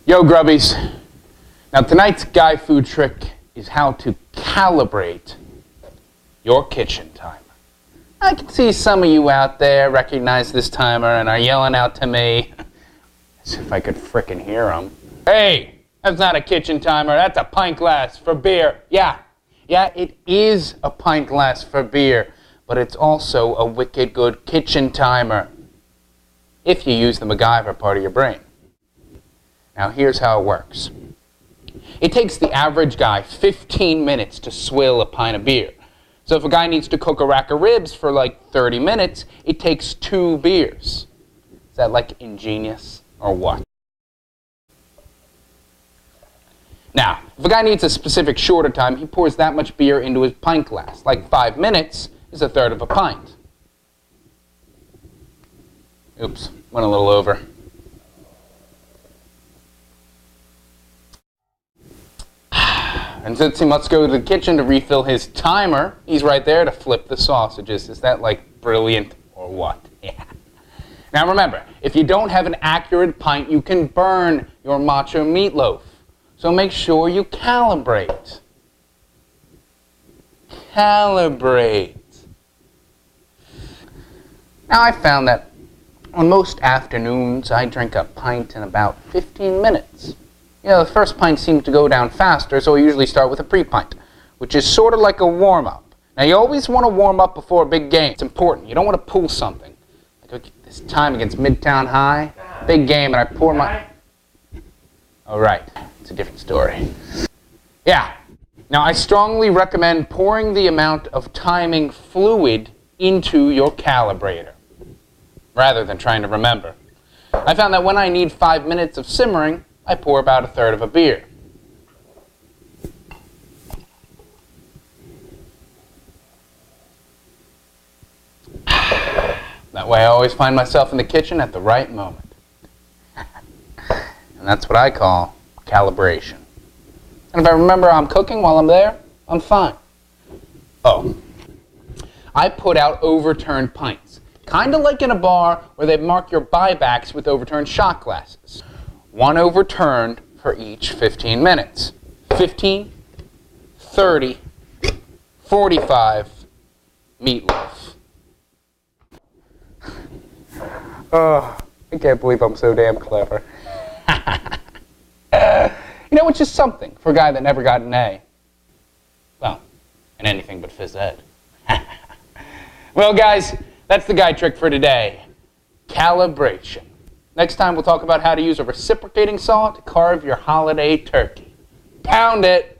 Yo, grubbies. Now tonight's Guy food trick is how to calibrate your kitchen timer. I can see some of you out there recognize this timer and are yelling out to me as if I could frickin' hear them. Hey, that's not a kitchen timer, that's a pint glass for beer. Yeah, it is a pint glass for beer, but it's also a wicked good kitchen timer if you use the MacGyver part of your brain. Now here's how it works. It takes the average guy 15 minutes to swill a pint of beer. So if a guy needs to cook a rack of ribs for like 30 minutes, it takes 2 beers. Is that like ingenious or what? Now, if a guy needs a specific shorter time, he pours that much beer into his pint glass. Like 5 minutes is a third of a pint. Oops, went a little over. And since he must go to the kitchen to refill his timer, he's right there to flip the sausages. Is that like brilliant or what? Yeah. Now remember, if you don't have an accurate pint, you can burn your macho meatloaf. So make sure you calibrate. Calibrate. Now I found that on most afternoons, I drink a pint in about 15 minutes. You know, the first pint seems to go down faster, so I usually start with a pre-pint, which is sort of like a warm-up. Now, you always want to warm up before a big game. It's important. You don't want to pull something. Like this time against Midtown High, big game, and I pour my... Oh, right. It's a different story. Yeah. Now, I strongly recommend pouring the amount of timing fluid into your calibrator, rather than trying to remember. I found that when I need 5 minutes of simmering, I pour about a third of a beer. That way I always find myself in the kitchen at the right moment. And that's what I call calibration. And if I remember I'm cooking while I'm there, I'm fine. Oh, I put out overturned pints. Kind of like in a bar where they mark your buybacks with overturned shot glasses. 1 overturned for each 15 minutes. 15, 30, 45, meatloaf. Oh, I can't believe I'm so damn clever. You know, it's just something for a guy that never got an A. Well, in anything but phys ed. Well, guys, that's the guy trick for today. Calibration. Next time we'll talk about how to use a reciprocating saw to carve your holiday turkey. Pound it!